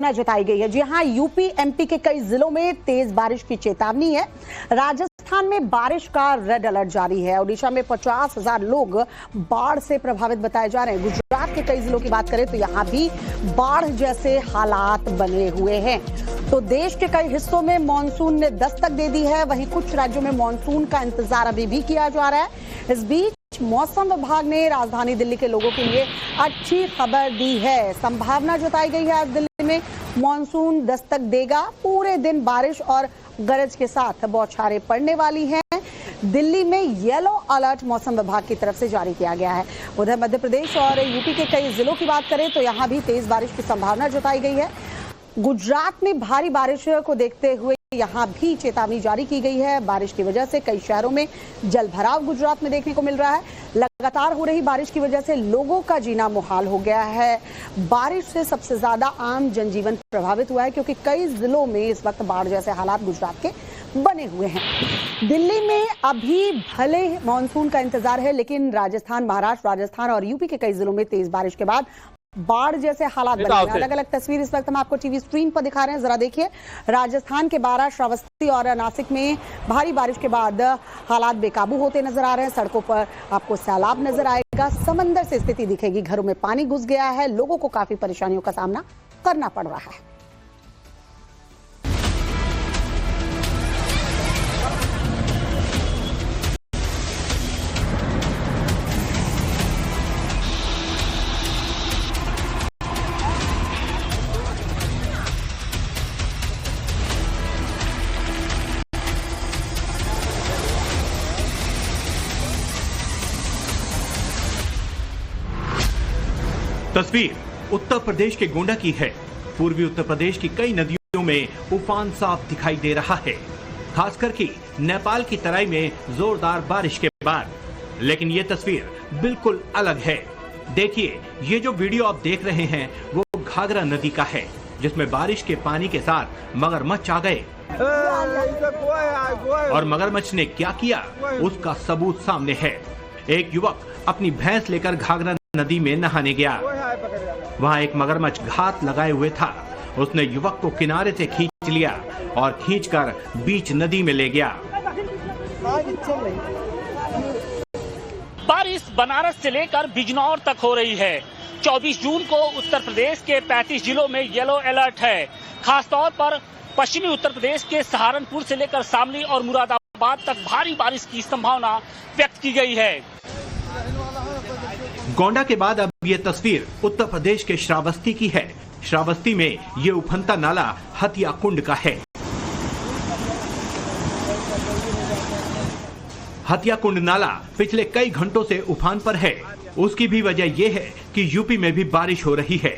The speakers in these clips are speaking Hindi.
जताई गई है। जी हां, यूपी एमपी के कई जिलों में तेज बारिश की चेतावनी है। राजस्थान में बारिश का रेड अलर्ट जारी है। ओडिशा में 50,000 लोग बाढ़ से प्रभावित बताए जा रहे हैं। गुजरात के कई जिलों की बात करें तो यहां भी बाढ़ जैसे हालात बने हुए हैं। तो देश के कई हिस्सों में मानसून ने दस्तक दे दी है, वहीं कुछ राज्यों में मानसून का इंतजार अभी भी किया जा रहा है। इस बीच मौसम विभाग ने राजधानी दिल्ली के लोगों के लिए अच्छी खबर दी है। संभावना जताई गई है आज दिल्ली में मानसून दस्तक देगा। पूरे दिन बारिश और गरज के साथ बौछारें पड़ने वाली हैं। दिल्ली में येलो अलर्ट मौसम विभाग की तरफ से जारी किया गया है। उधर मध्य प्रदेश और यूपी के कई जिलों की बात करें तो यहां भी तेज बारिश की संभावना जताई गई है। गुजरात में भारी बारिश को देखते हुए यहां भी चेतावनी जारी की गई है। बारिश की वजह से कई शहरों में जलभराव गुजरात में देखने को मिल रहा है। लगातार हो रही बारिश की वजह से लोगों का जीना मुहाल हो गया है। बारिश से सबसे ज्यादा आम जनजीवन प्रभावित हुआ है, क्योंकि कई जिलों में इस वक्त बाढ़ जैसे हालात गुजरात के बने हुए हैं। दिल्ली में अभी भले मानसून का इंतजार है, लेकिन राजस्थान, महाराष्ट्र, राजस्थान और यूपी के कई जिलों में तेज बारिश के बाद बाढ़ जैसे हालात बने हैं। अलग अलग तस्वीर इस वक्त हम आपको टीवी स्क्रीन पर दिखा रहे हैं, जरा देखिए। राजस्थान के बारां, श्रावस्ती और नासिक में भारी बारिश के बाद हालात बेकाबू होते नजर आ रहे हैं। सड़कों पर आपको सैलाब नजर आएगा, समंदर से स्थिति दिखेगी। घरों में पानी घुस गया है, लोगों को काफी परेशानियों का सामना करना पड़ रहा है। तस्वीर उत्तर प्रदेश के गोंडा की है। पूर्वी उत्तर प्रदेश की कई नदियों में उफान साफ दिखाई दे रहा है, खासकर कि नेपाल की तराई में जोरदार बारिश के बाद। लेकिन ये तस्वीर बिल्कुल अलग है। देखिए, ये जो वीडियो आप देख रहे हैं वो घाघरा नदी का है, जिसमें बारिश के पानी के साथ मगरमच्छ आ गए। और मगरमच्छ ने क्या किया, उसका सबूत सामने है। एक युवक अपनी भैंस लेकर घाघरा नदी में नहाने गया। वहाँ एक मगरमच्छ घात लगाए हुए था। उसने युवक को किनारे से खींच लिया और खींचकर बीच नदी में ले गया। बारिश बनारस से लेकर बिजनौर तक हो रही है। 24 जून को उत्तर प्रदेश के 35 जिलों में येलो अलर्ट है। खासतौर पर पश्चिमी उत्तर प्रदेश के सहारनपुर से लेकर शामली और मुरादाबाद तक भारी बारिश की संभावना व्यक्त की गई है। गोंडा के बाद अब ये तस्वीर उत्तर प्रदेश के श्रावस्ती की है। श्रावस्ती में ये उफनता नाला हथिया कुंड का है। हथिया कुंड नाला पिछले कई घंटों से उफान पर है। उसकी भी वजह यह है कि यूपी में भी बारिश हो रही है,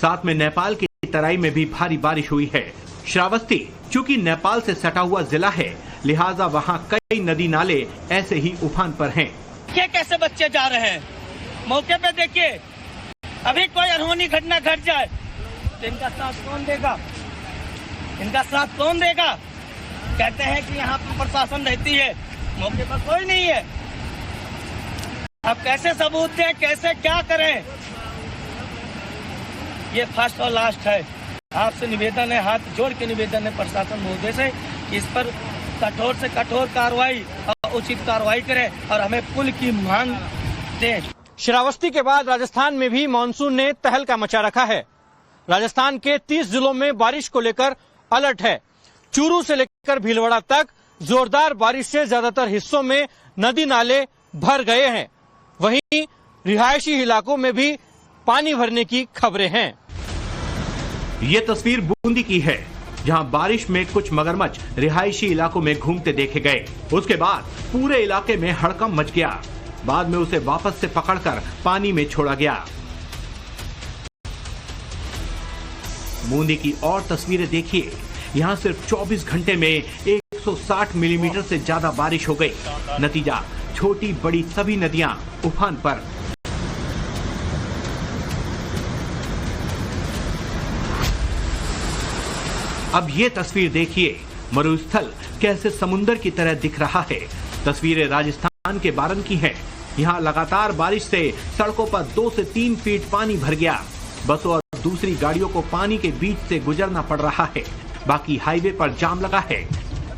साथ में नेपाल की तराई में भी भारी बारिश हुई है। श्रावस्ती चूंकि नेपाल से सटा हुआ जिला है, लिहाजा वहाँ कई नदी नाले ऐसे ही उफान पर हैं। कैसे बच्चे जा रहे हैं, मौके पे देखिए। अभी कोई अनहोनी घटना घट जाए तो इनका साथ कौन देगा, इनका साथ कौन देगा। कहते हैं कि यहाँ पर प्रशासन रहती है, मौके पर कोई नहीं है। अब कैसे सबूत दें, कैसे क्या करें। ये फर्स्ट और लास्ट है। आपसे निवेदन है, हाथ जोड़ के निवेदन है प्रशासन महोदय से, इस पर कठोर से कठोर कार्रवाई और उचित कार्रवाई करें और हमें पुल की मांग दें। श्रावस्ती के बाद राजस्थान में भी मानसून ने तहलका मचा रखा है। राजस्थान के 30 जिलों में बारिश को लेकर अलर्ट है। चूरू से लेकर भीलवाड़ा तक जोरदार बारिश से ज्यादातर हिस्सों में नदी नाले भर गए हैं। वहीं रिहायशी इलाकों में भी पानी भरने की खबरें हैं। ये तस्वीर बूंदी की है, जहां बारिश में कुछ मगरमच्छ रिहायशी इलाकों में घूमते देखे गए। उसके बाद पूरे इलाके में हड़कंप मच गया। बाद में उसे वापस से पकड़कर पानी में छोड़ा गया। बूंदी की और तस्वीरें देखिए। यहां सिर्फ 24 घंटे में 160 मिलीमीटर से ज्यादा बारिश हो गई। नतीजा, छोटी बड़ी सभी नदियां उफान पर। अब ये तस्वीर देखिए, मरुस्थल कैसे समुंदर की तरह दिख रहा है। तस्वीरें राजस्थान के बारन की हैं। यहाँ लगातार बारिश से सड़कों पर 2 से 3 फीट पानी भर गया। बसों और दूसरी गाड़ियों को पानी के बीच से गुजरना पड़ रहा है। बाकी हाईवे पर जाम लगा है।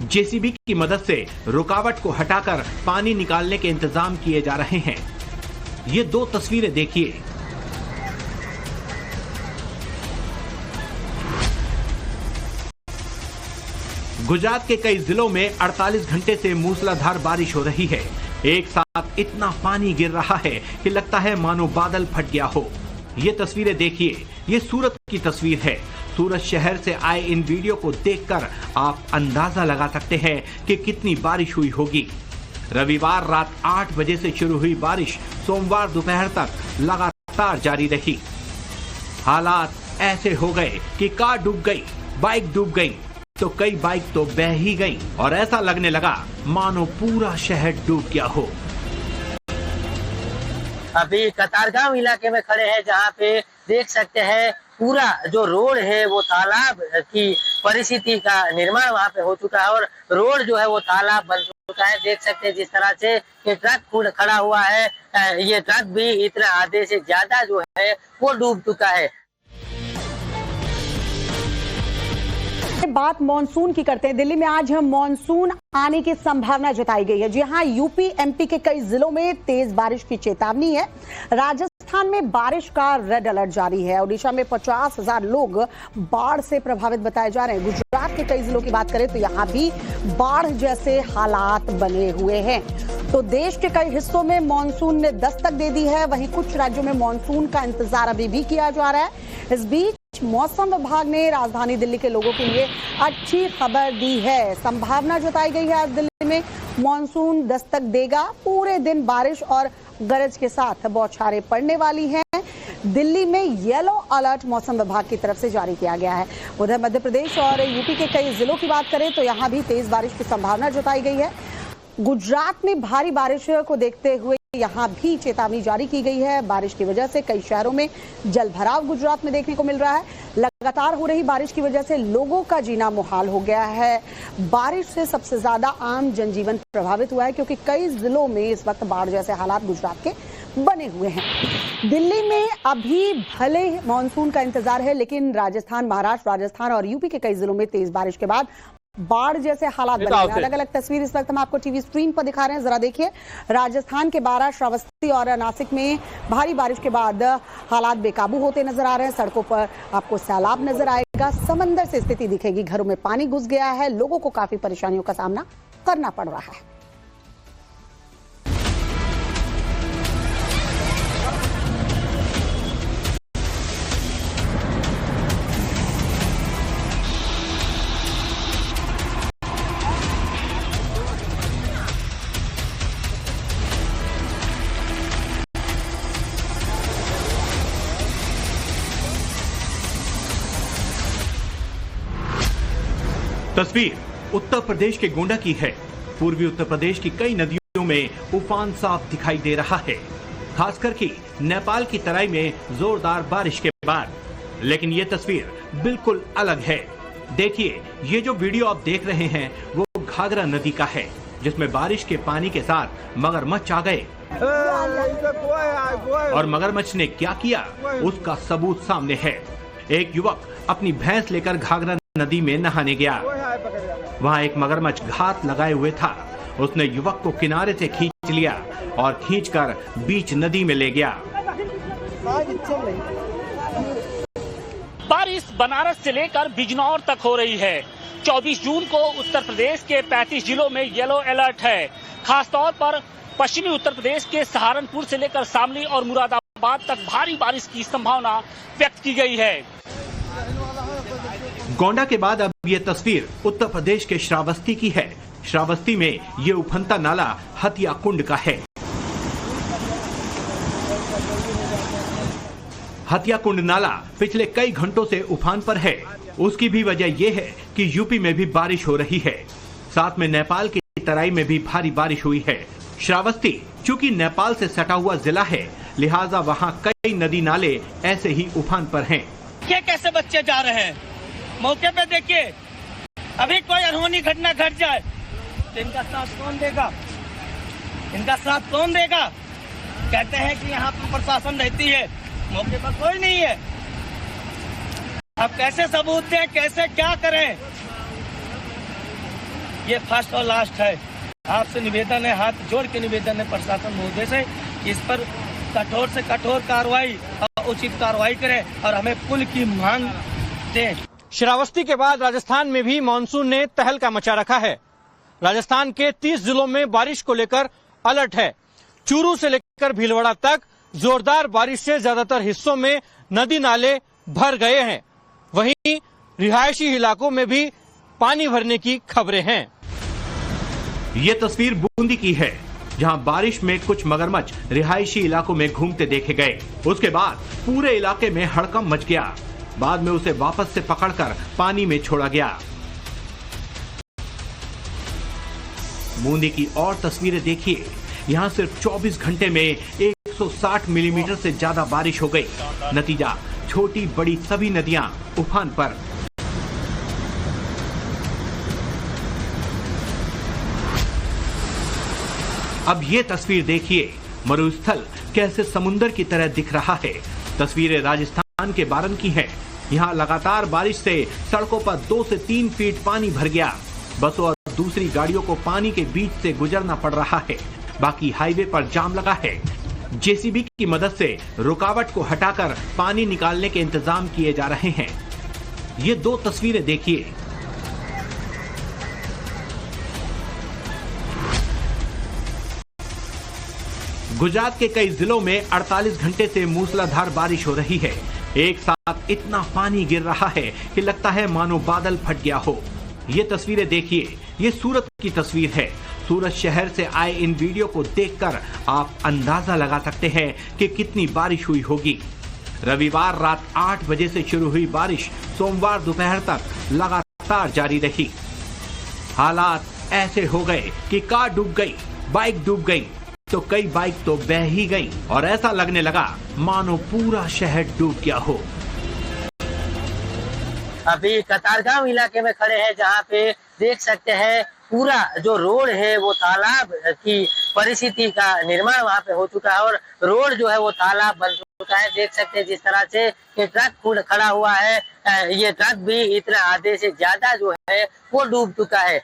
जेसीबी की मदद से रुकावट को हटाकर पानी निकालने के इंतजाम किए जा रहे हैं। ये दो तस्वीरें देखिए। गुजरात के कई जिलों में 48 घंटे से मूसलाधार बारिश हो रही है। एक साथ इतना पानी गिर रहा है कि लगता है मानो बादल फट गया हो। ये तस्वीरें देखिए। ये सूरत की तस्वीर है। सूरत शहर से आए इन वीडियो को देखकर आप अंदाजा लगा सकते हैं कि कितनी बारिश हुई होगी। रविवार रात 8 बजे से शुरू हुई बारिश सोमवार दोपहर तक लगातार जारी रही। हालात ऐसे हो गए कि कार डूब गई, बाइक डूब गई, तो कई बाइक तो बह ही गई और ऐसा लगने लगा मानो पूरा शहर डूब गया हो। अभी कतारगांव इलाके में खड़े हैं, जहाँ पे देख सकते हैं पूरा जो रोड है वो तालाब की परिस्थिति का निर्माण वहाँ पे हो चुका है और रोड जो है वो तालाब बन चुका है। देख सकते हैं जिस तरह से ये ट्रक खड़ा हुआ है, ये ट्रक भी इतना आधे से ज्यादा जो है वो डूब चुका है। बात मॉनसून की करते हैं। दिल्ली में आज मॉनसून आने की संभावना जताई गई है। जी हां, यूपी एमपी के कई जिलों में तेज बारिश की चेतावनी है। राजस्थान में बारिश का रेड अलर्ट जारी है। ओडिशा में 50,000 लोग बाढ़ से प्रभावित बताए जा रहे हैं। गुजरात के कई जिलों की बात करें तो यहां भी बाढ़ जैसे हालात बने हुए हैं। तो देश के कई हिस्सों में मॉनसून ने दस्तक दे दी है। वहीं कुछ राज्यों में मॉनसून का इंतजार अभी भी किया जा रहा है। इस बीच मौसम विभाग ने राजधानी दिल्ली के लोगों के लिए अच्छी खबर दी है। संभावना जताई गई है आज दिल्ली में मॉनसून दस्तक देगा। पूरे दिन बारिश और गरज के साथ बौछारें पड़ने वाली हैं। दिल्ली में येलो अलर्ट मौसम विभाग की तरफ से जारी किया गया है। उधर मध्य प्रदेश और यूपी के कई जिलों की बात करें तो यहां भी तेज बारिश की संभावना जताई गई है। गुजरात में भारी बारिश को देखते हुए यहां भी चेतावनी जारी की गई है। बारिश की वजह से कई शहरों में जलभराव गुजरात में देखने को मिल रहा है। लगातार हो रही बारिश की वजह से लोगों का जीना मुहाल हो गया है। बारिश से सबसे ज्यादा आम जनजीवन प्रभावित हुआ है, क्योंकि कई जिलों में इस वक्त बाढ़ जैसे हालात गुजरात के बने हुए हैं। दिल्ली में अभी भले मानसून का इंतजार है, लेकिन राजस्थान, महाराष्ट्र, राजस्थान और यूपी के कई जिलों में तेज बारिश के बाद बाढ़ जैसे हालात बने हैं। अलग अलग तस्वीर इस वक्त हम आपको टीवी स्क्रीन पर दिखा रहे हैं। जरा देखिए, राजस्थान के बारां, श्रावस्ती और नासिक में भारी बारिश के बाद हालात बेकाबू होते नजर आ रहे हैं। सड़कों पर आपको सैलाब नजर आएगा। समंदर से स्थिति दिखेगी। घरों में पानी घुस गया है। लोगों को काफी परेशानियों का सामना करना पड़ रहा है। तस्वीर उत्तर प्रदेश के गोंडा की है। पूर्वी उत्तर प्रदेश की कई नदियों में उफान साफ दिखाई दे रहा है, खासकर कि नेपाल की तराई में जोरदार बारिश के बाद। लेकिन ये तस्वीर बिल्कुल अलग है। देखिए, ये जो वीडियो आप देख रहे हैं वो घाघरा नदी का है, जिसमें बारिश के पानी के साथ मगरमच्छ आ गए। और मगरमच्छ ने क्या किया उसका सबूत सामने है। एक युवक अपनी भैंस लेकर घाघरा नदी में नहाने गया। वहाँ एक मगरमच्छ घात लगाए हुए था। उसने युवक को किनारे से खींच लिया और खींचकर बीच नदी में ले गया। बारिश बनारस से लेकर बिजनौर तक हो रही है। 24 जून को उत्तर प्रदेश के 35 जिलों में येलो अलर्ट है। खासतौर पर पश्चिमी उत्तर प्रदेश के सहारनपुर से लेकर शामली और मुरादाबाद तक भारी बारिश की संभावना व्यक्त की गई है। गोंडा के बाद अब ये तस्वीर उत्तर प्रदेश के श्रावस्ती की है। श्रावस्ती में ये उफनता नाला हथिया कुंड का है। हथिया कुंड नाला पिछले कई घंटों से उफान पर है। उसकी भी वजह यह है कि यूपी में भी बारिश हो रही है। साथ में नेपाल की तराई में भी भारी बारिश हुई है। श्रावस्ती चूंकि नेपाल से सटा हुआ जिला है, लिहाजा वहाँ कई नदी नाले ऐसे ही उफान पर हैं। ये कैसे बच्चे जा रहे हैं, मौके पे देखिए। अभी कोई अनहोनी घटना घट जाए तो इनका साथ कौन देगा? इनका साथ कौन देगा? कहते हैं कि यहाँ पर प्रशासन रहती है, मौके पर कोई नहीं है। अब कैसे सबूत दें, कैसे क्या करें, ये फर्स्ट और लास्ट है। आपसे निवेदन है, हाथ जोड़ के निवेदन है प्रशासन महोदय से, इस पर कठोर से कठोर कार्रवाई और उचित कार्रवाई करें और हमें पुल की मांग दें। श्रावस्ती के बाद राजस्थान में भी मानसून ने तहलका मचा रखा है। राजस्थान के 30 जिलों में बारिश को लेकर अलर्ट है। चूरू से लेकर भीलवाड़ा तक जोरदार बारिश से ज्यादातर हिस्सों में नदी नाले भर गए हैं। वहीं रिहायशी इलाकों में भी पानी भरने की खबरें हैं। ये तस्वीर बूंदी की है, जहां बारिश में कुछ मगरमच्छ रिहायशी इलाकों में घूमते देखे गए। उसके बाद पूरे इलाके में हड़कंप मच गया। बाद में उसे वापस से पकड़कर पानी में छोड़ा गया। बूंदी की और तस्वीरें देखिए। यहां सिर्फ 24 घंटे में 160 मिलीमीटर से ज्यादा बारिश हो गई। नतीजा, छोटी बड़ी सभी नदियां उफान पर। अब ये तस्वीर देखिए, मरुस्थल कैसे समुंदर की तरह दिख रहा है। तस्वीरें राजस्थान के बारन की हैं। यहाँ लगातार बारिश से सड़कों पर 2 से 3 फीट पानी भर गया। बसों और दूसरी गाड़ियों को पानी के बीच से गुजरना पड़ रहा है। बाकी हाईवे पर जाम लगा है। जेसीबी की मदद से रुकावट को हटाकर पानी निकालने के इंतजाम किए जा रहे हैं। ये 2 तस्वीरें देखिए। गुजरात के कई जिलों में 48 घंटे से मूसलाधार बारिश हो रही है। एक साथ इतना पानी गिर रहा है कि लगता है मानो बादल फट गया हो। ये तस्वीरें देखिए। ये सूरत की तस्वीर है। सूरत शहर से आए इन वीडियो को देखकर आप अंदाजा लगा सकते हैं कि कितनी बारिश हुई होगी। रविवार रात 8 बजे से शुरू हुई बारिश सोमवार दोपहर तक लगातार जारी रही। हालात ऐसे हो गए कि कार डूब गई, बाइक डूब गई, तो कई बाइक तो बह ही गई और ऐसा लगने लगा मानो पूरा शहर डूब गया हो। अभी कतारगांव इलाके में खड़े हैं, जहाँ पे देख सकते हैं पूरा जो रोड है वो तालाब की परिस्थिति का निर्माण वहाँ पे हो चुका है और रोड जो है वो तालाब बन चुका है। देख सकते हैं जिस तरह से ये ट्रक खड़ा हुआ है, ये ट्रक भी इतना आधे से ज्यादा जो है वो डूब चुका है।